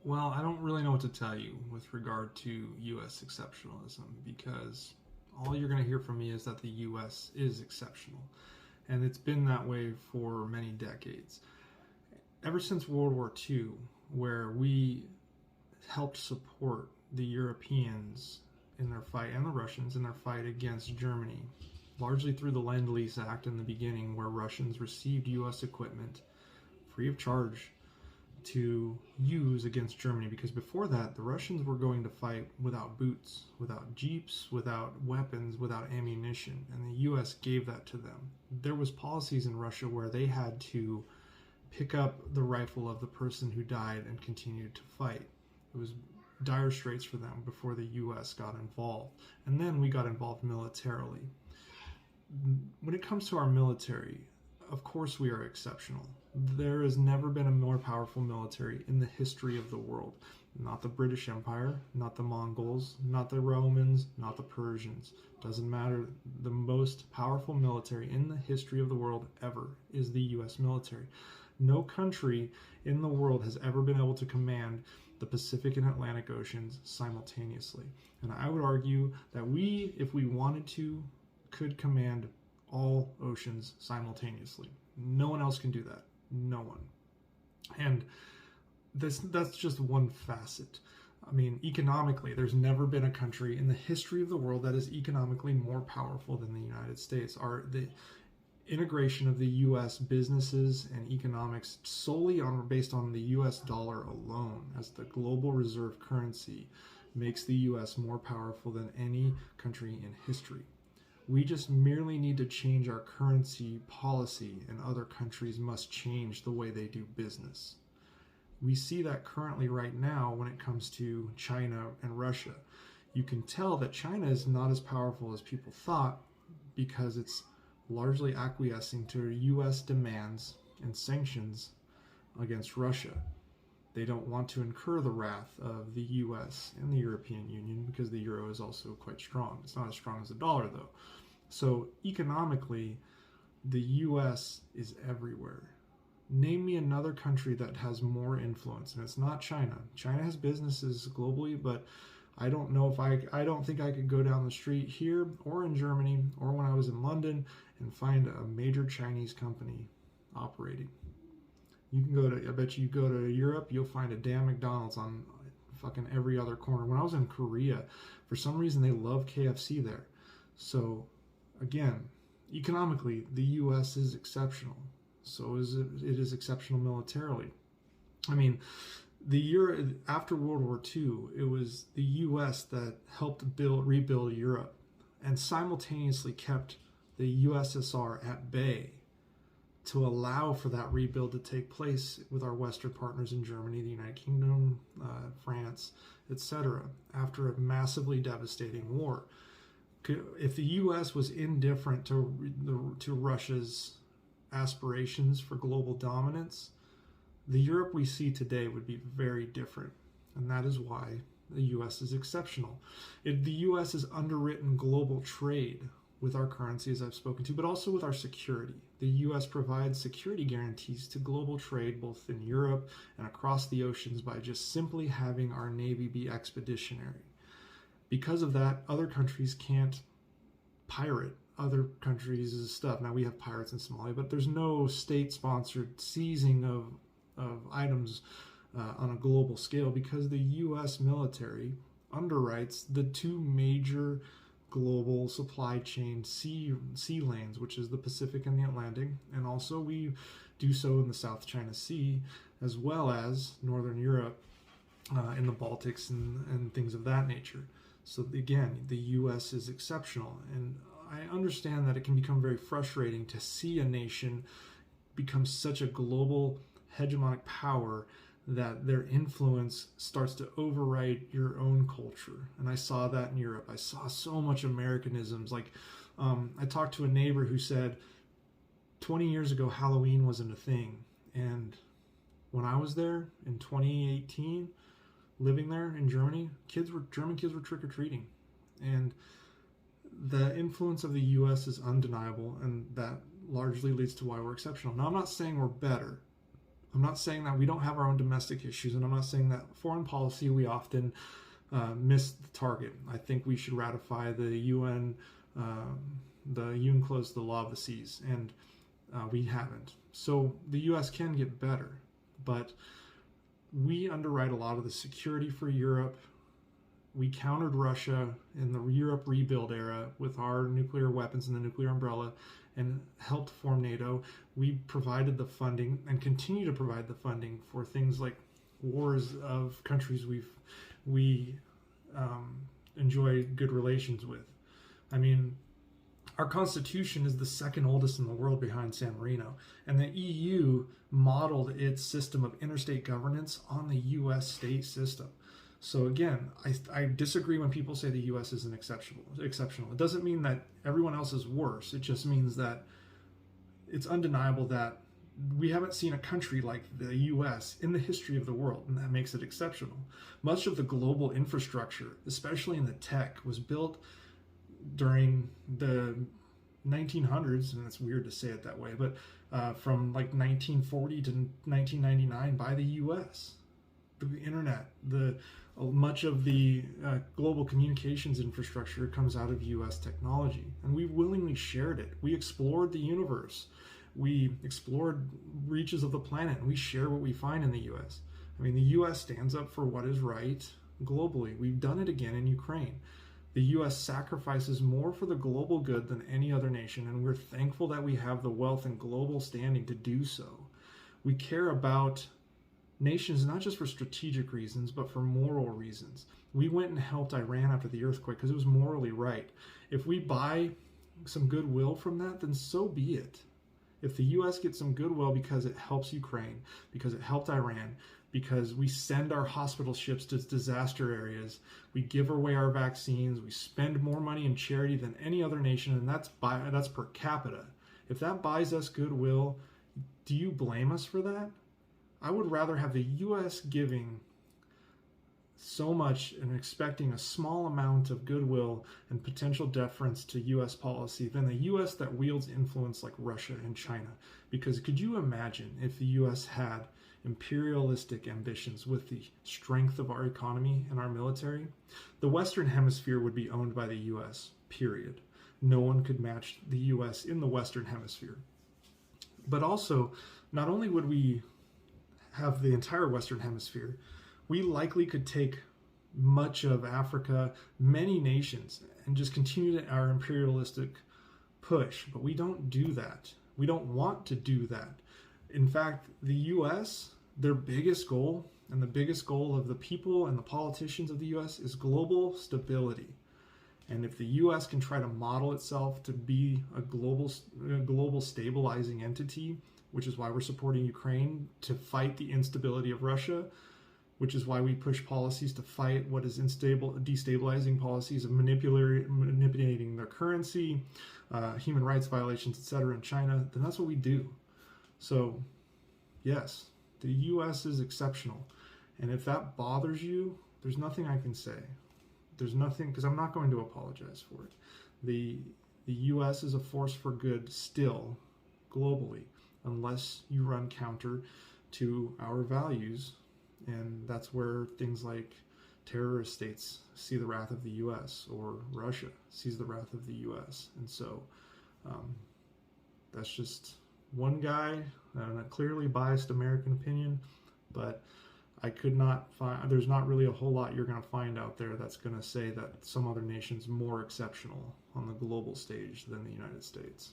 Well, I don't really know what to tell you with regard to U.S. exceptionalism because all you're going to hear from me is that the U.S. is exceptional. And it's been that way for many decades. Ever since World War II, where we helped support the Europeans in their fight and the Russians in their fight against Germany, largely through the Lend-Lease Act in the beginning, where Russians received U.S. equipment free of charge to use against Germany, because before that the Russians were going to fight without boots, without jeeps, without weapons, without ammunition, and the US gave that to them. There was policies in Russia where they had to pick up the rifle of the person who died and continued to fight. It was dire straits for them before the US got involved, and then we got involved militarily. When it comes to our military, of course we are exceptional. There has never been a more powerful military in the history of the world. Not the British Empire, not the Mongols, not the Romans, not the Persians. Doesn't matter. The most powerful military in the history of the world ever is the US military. No country in the world has ever been able to command the Pacific and Atlantic Oceans simultaneously. And I would argue that we, if we wanted to, could command all oceans simultaneously. No one else can do that. No one. And that's just one facet. I mean, economically, there's never been a country in the history of the world that is economically more powerful than the United States. The integration of the U.S. businesses and economics solely based on the U.S. dollar alone as the global reserve currency makes the U.S. more powerful than any country in history. We just merely need to change our currency policy, and other countries must change the way they do business. We see that currently right now when it comes to China and Russia. You can tell that China is not as powerful as people thought because it's largely acquiescing to U.S. demands and sanctions against Russia. They don't want to incur the wrath of the U.S. and the European Union because the euro is also quite strong. It's not as strong as the dollar, though. So economically, the U.S. is everywhere. Name me another country that has more influence, and it's not China. China has businesses globally, but I don't know if I don't think I could go down the street here or in Germany or when I was in London and find a major Chinese company operating. I bet you go to Europe, you'll find a damn McDonald's on fucking every other corner. When I was in Korea, for some reason they love KFC there. So again, economically, the U.S. is exceptional. So it is exceptional militarily. I mean, after World War II, it was the U.S. that helped rebuild Europe and simultaneously kept the USSR at bay to allow for that rebuild to take place with our Western partners in Germany, the United Kingdom, France, etc., after a massively devastating war. If the U.S. was indifferent to Russia's aspirations for global dominance, the Europe we see today would be very different. And that is why the U.S. is exceptional. The U.S. has underwritten global trade with our currency, as I've spoken to, but also with our security. The U.S. provides security guarantees to global trade both in Europe and across the oceans by just simply having our Navy be expeditionary. Because of that, other countries can't pirate other countries' stuff. Now, we have pirates in Somalia, but there's no state-sponsored seizing of items on a global scale because the U.S. military underwrites the two major global supply chain sea lanes, which is the Pacific and the Atlantic, and also we do so in the South China Sea, as well as Northern Europe in the Baltics and things of that nature. So again, the U.S. is exceptional, and I understand that it can become very frustrating to see a nation become such a global hegemonic power that their influence starts to override your own culture. And I saw that in Europe. I saw so much Americanisms. Like, I talked to a neighbor who said 20 years ago Halloween wasn't a thing. And when I was there in 2018, living there in Germany, German kids were trick-or-treating. And the influence of the U.S. is undeniable, and that largely leads to why we're exceptional. Now, I'm not saying we're better. I'm not saying that we don't have our own domestic issues, and I'm not saying that foreign policy we often miss the target. I think we should ratify the UN, the UNCLOS, the Law of the Seas, and we haven't. So the U.S. can get better, but we underwrite a lot of the security for Europe. We countered Russia in the Europe rebuild era with our nuclear weapons and the nuclear umbrella and helped form NATO. We provided the funding and continue to provide the funding for things like wars of countries we enjoy good relations with. I mean, our constitution is the second oldest in the world behind San Marino, and the EU modeled its system of interstate governance on the U.S. state system. So again, I disagree when people say the U.S. isn't exceptional. It doesn't mean that everyone else is worse. It just means that it's undeniable that we haven't seen a country like the U.S. in the history of the world, and that makes it exceptional. Much of the global infrastructure, especially in the tech, was built during the 1900s, and it's weird to say it that way, but from like 1940 to 1999 by the U.S. The internet, much of the global communications infrastructure comes out of U.S. technology, and we willingly shared it. We explored the universe. We explored reaches of the planet, and we share what we find in the U.S. I mean, the U.S. stands up for what is right globally. We've done it again in Ukraine. The U.S. sacrifices more for the global good than any other nation, and we're thankful that we have the wealth and global standing to do so. We care about nations not just for strategic reasons, but for moral reasons. We went and helped Iran after the earthquake because it was morally right. If we buy some goodwill from that, then so be it. If the U.S. gets some goodwill because it helps Ukraine, because it helped Iran, because we send our hospital ships to disaster areas, we give away our vaccines, we spend more money in charity than any other nation, and that's per capita. If that buys us goodwill, do you blame us for that? I would rather have the U.S. giving so much and expecting a small amount of goodwill and potential deference to U.S. policy than the U.S. that wields influence like Russia and China. Because could you imagine if the U.S. had imperialistic ambitions with the strength of our economy and our military? The Western Hemisphere would be owned by the U.S., period. No one could match the U.S. in the Western Hemisphere. But also, not only would we have the entire Western Hemisphere, we likely could take much of Africa, many nations, and just continue our imperialistic push. But we don't do that. We don't want to do that. In fact, the U.S., their biggest goal, and the biggest goal of the people and the politicians of the U.S. is global stability. And if the U.S. can try to model itself to be a global stabilizing entity, which is why we're supporting Ukraine to fight the instability of Russia, which is why we push policies to fight what is destabilizing policies of manipulating their currency, human rights violations, etc. in China, then that's what we do. So, yes, the U.S. is exceptional. And if that bothers you, there's nothing I can say. There's nothing, because I'm not going to apologize for it. The U.S. is a force for good still, globally, unless you run counter to our values. And that's where things like terrorist states see the wrath of the U.S. or Russia sees the wrath of the U.S. And so that's just one guy and a clearly biased American opinion, but I could not find, there's not really a whole lot you're going to find out there that's going to say that some other nation's more exceptional on the global stage than the United States.